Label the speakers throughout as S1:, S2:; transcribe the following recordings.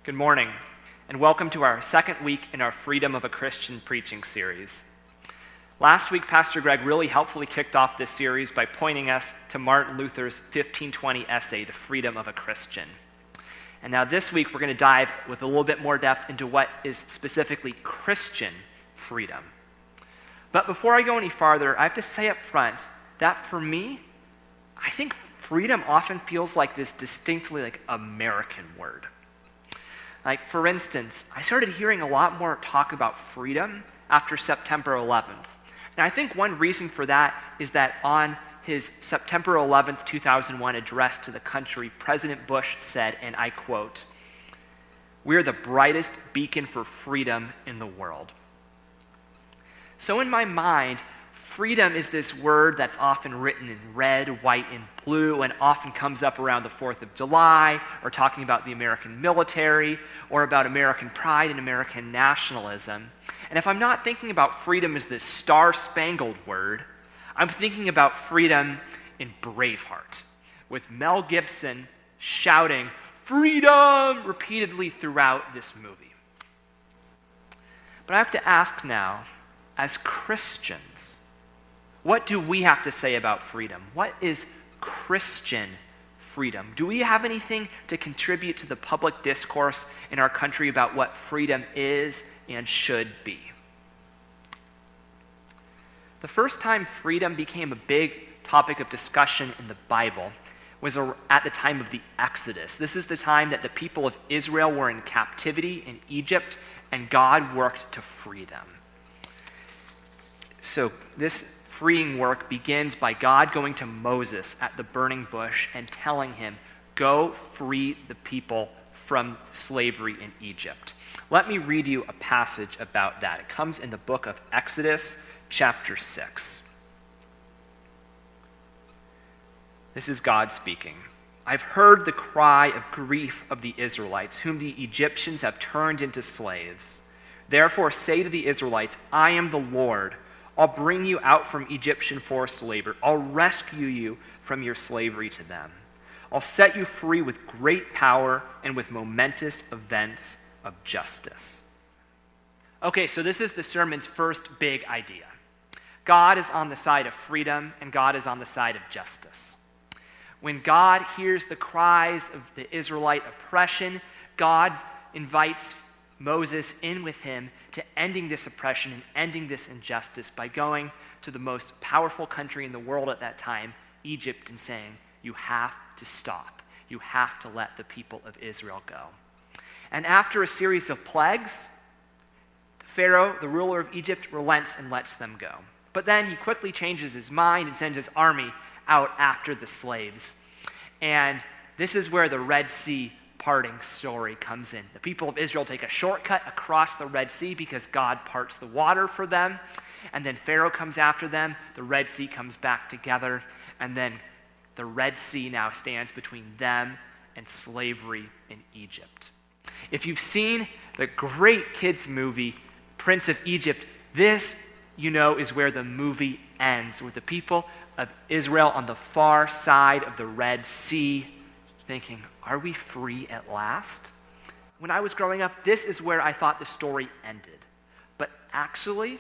S1: Good morning, and welcome to our second week in our Freedom of a Christian preaching series. Last week, Pastor Greg really helpfully kicked off this series by pointing us to Martin Luther's 1520 essay, The Freedom of a Christian. And now this week, we're going to dive with a little bit more depth into what is specifically Christian freedom. But before I go any farther, I have to say up front that for me, I think freedom often feels like this distinctly American word. Like, for instance, I started hearing a lot more talk about freedom after September 11th. And I think one reason for that is that on his September 11th, 2001 address to the country, President Bush said, and I quote, "We're the brightest beacon for freedom in the world." So in my mind, freedom is this word that's often written in red, white, and blue, and often comes up around the 4th of July, or talking about the American military, or about American pride and American nationalism. And if I'm not thinking about freedom as this star-spangled word, I'm thinking about freedom in Braveheart, with Mel Gibson shouting, "Freedom!" repeatedly throughout this movie. But I have to ask now, as Christians, what do we have to say about freedom? What is Christian freedom? Do we have anything to contribute to the public discourse in our country about what freedom is and should be? The first time freedom became a big topic of discussion in the Bible was at the time of the Exodus. This is the time that the people of Israel were in captivity in Egypt, and God worked to free them. So this freeing work begins by God going to Moses at the burning bush and telling him, "Go free the people from slavery in Egypt." Let me read you a passage about that. It comes in the book of Exodus, chapter 6. This is God speaking. "I've heard the cry of grief of the Israelites, whom the Egyptians have turned into slaves. Therefore say to the Israelites, I am the Lord. I'll bring you out from Egyptian forced labor. I'll rescue you from your slavery to them. I'll set you free with great power and with momentous events of justice." Okay, so this is the sermon's first big idea. God is on the side of freedom, and God is on the side of justice. When God hears the cries of the Israelite oppression, God invites Moses in with him to ending this oppression and ending this injustice by going to the most powerful country in the world at that time, Egypt, and saying, "You have to stop. You have to let the people of Israel go." And after a series of plagues, Pharaoh, the ruler of Egypt, relents and lets them go. But then he quickly changes his mind and sends his army out after the slaves. And this is where the Red Sea parting story comes in. The people of Israel take a shortcut across the Red Sea because God parts the water for them. And then Pharaoh comes after them. The Red Sea comes back together. And then the Red Sea now stands between them and slavery in Egypt. If you've seen the great kids movie, Prince of Egypt, this, is where the movie ends, with the people of Israel on the far side of the Red Sea thinking, "Are we free at last?" When I was growing up, this is where I thought the story ended. But actually,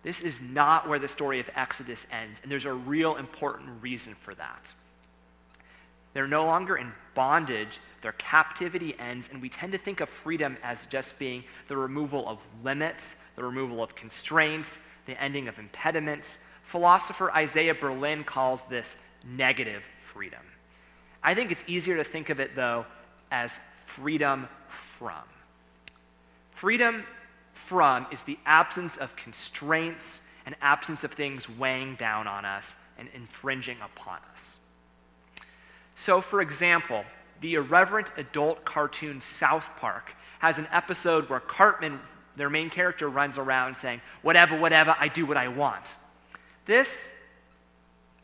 S1: this is not where the story of Exodus ends, and there's a real important reason for that. They're no longer in bondage, their captivity ends, and we tend to think of freedom as just being the removal of limits, the removal of constraints, the ending of impediments. Philosopher Isaiah Berlin calls this negative freedom. I think it's easier to think of it, though, as freedom from. Freedom from is the absence of constraints and absence of things weighing down on us and infringing upon us. So, for example, the irreverent adult cartoon South Park has an episode where Cartman, their main character, runs around saying, whatever, I do what I want." This,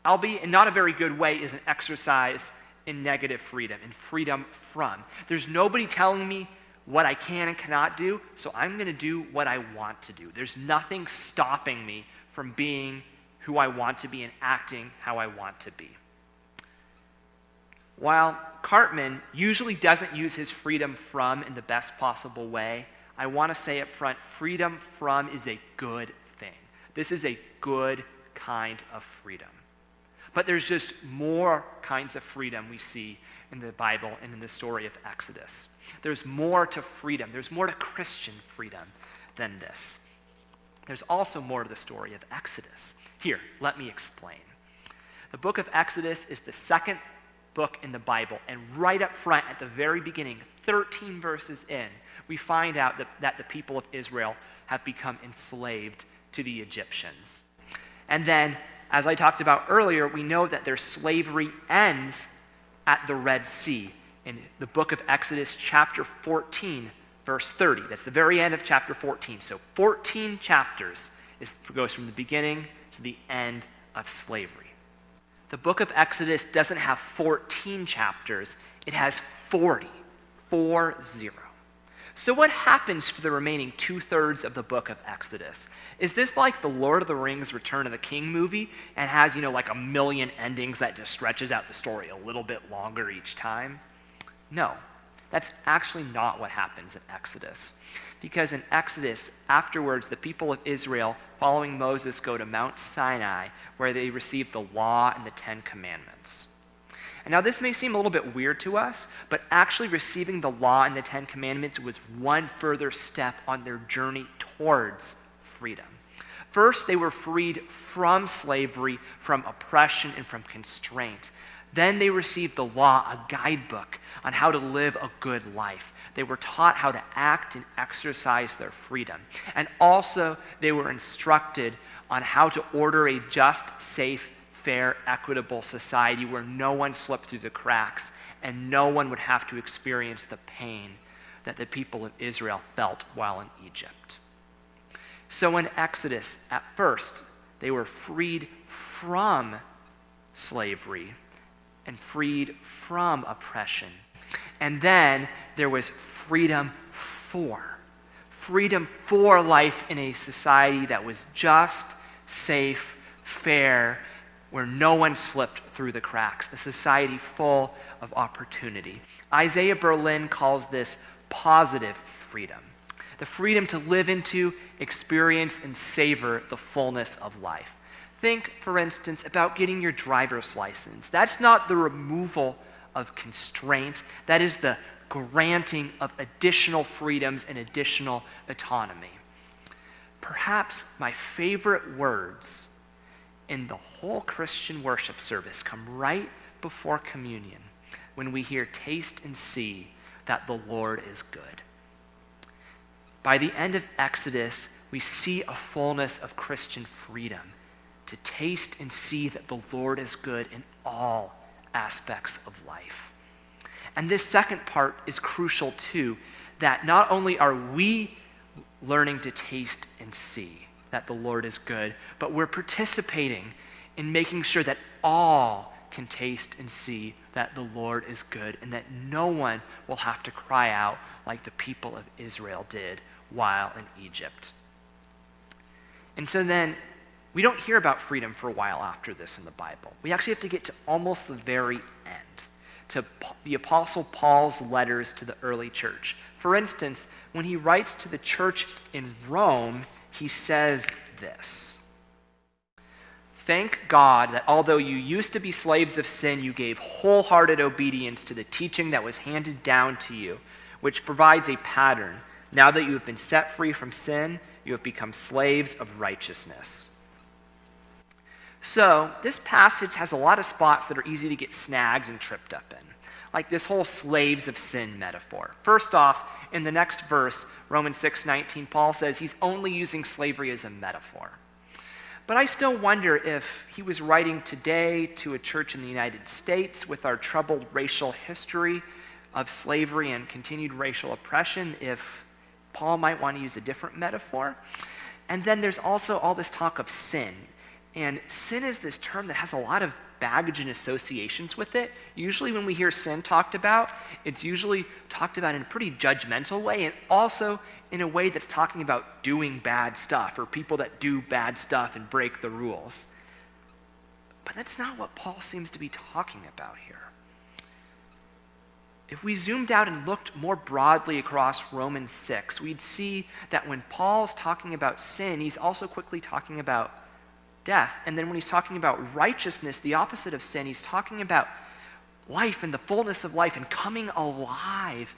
S1: albeit in not a very good way, is an exercise in negative freedom, in freedom from. There's nobody telling me what I can and cannot do, so I'm going to do what I want to do. There's nothing stopping me from being who I want to be and acting how I want to be. While Cartman usually doesn't use his freedom from in the best possible way, I want to say up front, freedom from is a good thing. This is a good kind of freedom. But there's just more kinds of freedom we see in the Bible and in the story of Exodus. There's more to freedom. There's more to Christian freedom than this. There's also more to the story of Exodus. Here, let me explain. The book of Exodus is the second book in the Bible, and right up front at the very beginning, 13 verses in, we find out that the people of Israel have become enslaved to the Egyptians. And then, as I talked about earlier, we know that their slavery ends at the Red Sea in the book of Exodus chapter 14, verse 30. That's the very end of chapter 14. So 14 chapters goes from the beginning to the end of slavery. The book of Exodus doesn't have 14 chapters. It has 40. 40. So what happens for the remaining 2/3 of the book of Exodus? Is this like the Lord of the Rings Return of the King movie and has, like a million endings that just stretches out the story a little bit longer each time? No, that's actually not what happens in Exodus. Because in Exodus, afterwards, the people of Israel, following Moses, go to Mount Sinai, where they receive the law and the 10 Commandments. And now this may seem a little bit weird to us, but actually receiving the law and the 10 Commandments was one further step on their journey towards freedom. First, they were freed from slavery, from oppression, and from constraint. Then they received the law, a guidebook on how to live a good life. They were taught how to act and exercise their freedom. And also, they were instructed on how to order a just, safe, fair, equitable society where no one slipped through the cracks and no one would have to experience the pain that the people of Israel felt while in Egypt. So in Exodus, at first, they were freed from slavery and freed from oppression. And then there was freedom for life in a society that was just, safe, fair, where no one slipped through the cracks, a society full of opportunity. Isaiah Berlin calls this positive freedom, the freedom to live into, experience, and savor the fullness of life. Think, for instance, about getting your driver's license. That's not the removal of constraint. That is the granting of additional freedoms and additional autonomy. Perhaps my favorite words in the whole Christian worship service come right before communion when we hear taste and see that the Lord is good. By the end of Exodus, we see a fullness of Christian freedom to taste and see that the Lord is good in all aspects of life. And this second part is crucial too, that not only are we learning to taste and see that the Lord is good, but we're participating in making sure that all can taste and see that the Lord is good and that no one will have to cry out like the people of Israel did while in Egypt. And so then we don't hear about freedom for a while after this in the Bible. We actually have to get to almost the very end, to the Apostle Paul's letters to the early church. For instance, when he writes to the church in Rome, he says this: "Thank God that although you used to be slaves of sin, you gave wholehearted obedience to the teaching that was handed down to you, which provides a pattern. Now that you have been set free from sin, you have become slaves of righteousness." So, this passage has a lot of spots that are easy to get snagged and tripped up in, like this whole slaves of sin metaphor. First off, in the next verse, Romans 6:19, Paul says he's only using slavery as a metaphor. But I still wonder if he was writing today to a church in the United States with our troubled racial history of slavery and continued racial oppression, if Paul might want to use a different metaphor. And then there's also all this talk of sin. And sin is this term that has a lot of baggage and associations with it. Usually when we hear sin talked about, it's usually talked about in a pretty judgmental way, and also in a way that's talking about doing bad stuff or people that do bad stuff and break the rules. But that's not what Paul seems to be talking about here. if we zoomed out and looked more broadly across Romans 6, we'd see that when Paul's talking about sin, he's also quickly talking about death. And then when he's talking about righteousness, the opposite of sin, he's talking about life and the fullness of life and coming alive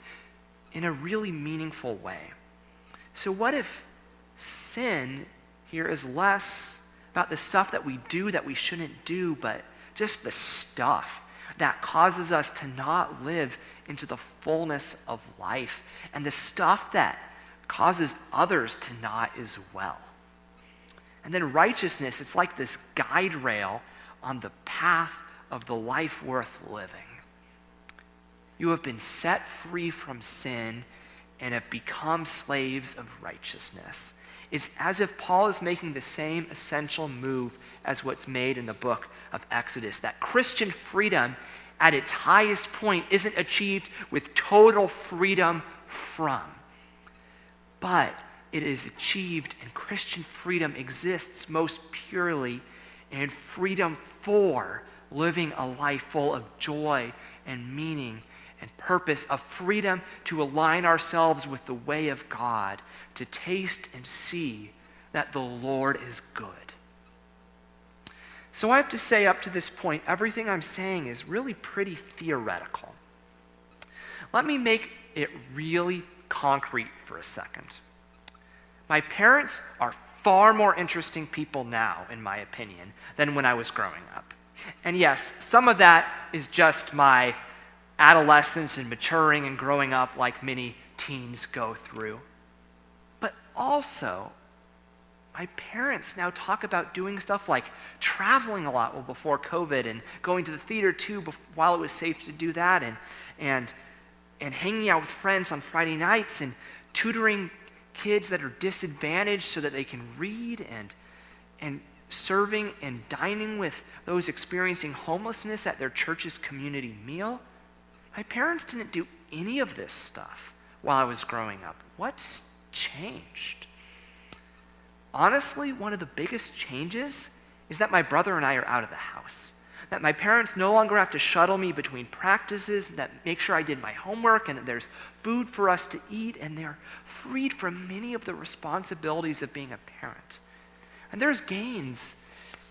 S1: in a really meaningful way. So what if sin here is less about the stuff that we do that we shouldn't do, but just the stuff that causes us to not live into the fullness of life, and the stuff that causes others to not as well? And then righteousness, it's like this guide rail on the path of the life worth living. You have been set free from sin and have become slaves of righteousness. It's as if Paul is making the same essential move as what's made in the book of Exodus, that Christian freedom at its highest point isn't achieved with total freedom from, but it is achieved, and Christian freedom exists most purely in freedom for living a life full of joy and meaning and purpose, of freedom to align ourselves with the way of God, to taste and see that the Lord is good. So I have to say, up to this point, everything I'm saying is really pretty theoretical. Let me make it really concrete for a second. My parents are far more interesting people now, in my opinion, than when I was growing up. And yes, some of that is just my adolescence and maturing and growing up like many teens go through. But also, my parents now talk about doing stuff like traveling a lot, well, before COVID, and going to the theater too while it was safe to do that, and hanging out with friends on Friday nights, and tutoring kids that are disadvantaged so that they can read, and serving and dining with those experiencing homelessness at their church's community meal. My parents didn't do any of this stuff while I was growing up. What's changed? Honestly, one of the biggest changes is that my brother and I are out of the house. That my parents no longer have to shuttle me between practices, that make sure I did my homework, and that there's food for us to eat, and they're freed from many of the responsibilities of being a parent. And there's gains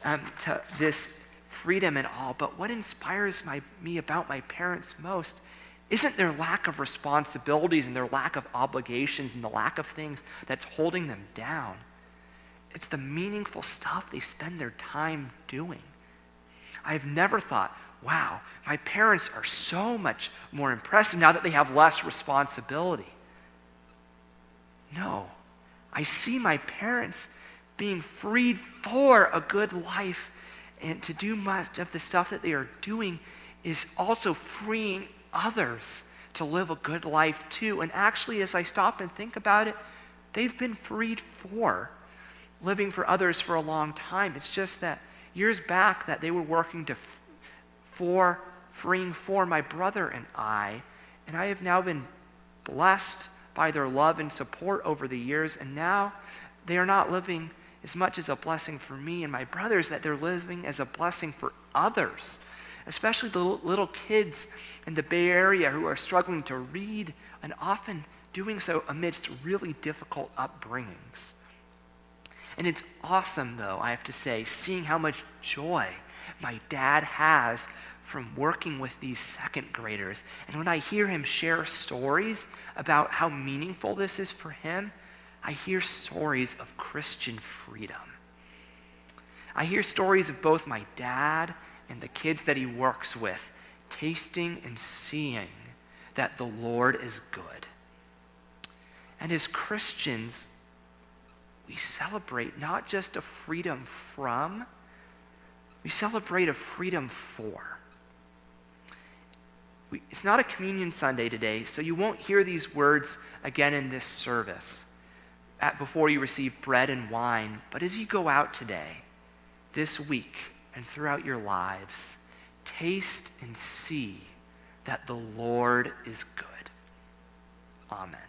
S1: to this freedom and all, but what inspires me about my parents most isn't their lack of responsibilities and their lack of obligations and the lack of things that's holding them down. It's the meaningful stuff they spend their time doing. I've never thought, wow, my parents are so much more impressive now that they have less responsibility. No, I see my parents being freed for a good life, and to do much of the stuff that they are doing is also freeing others to live a good life too. And actually, as I stop and think about it, they've been freed for living for others for a long time. It's just that years back that they were working for freeing for my brother and I have now been blessed by their love and support over the years, and now they are not living as much as a blessing for me and my brothers, that they're living as a blessing for others, especially the little kids in the Bay Area who are struggling to read, and often doing so amidst really difficult upbringings. And it's awesome, though, I have to say, seeing how much joy my dad has from working with these second graders. And when I hear him share stories about how meaningful this is for him, I hear stories of Christian freedom. I hear stories of both my dad and the kids that he works with, tasting and seeing that the Lord is good. And as Christians, we celebrate not just a freedom from, we celebrate a freedom for. It's not a communion Sunday today, so you won't hear these words again in this service before you receive bread and wine. But as you go out today, this week, and throughout your lives, taste and see that the Lord is good. Amen.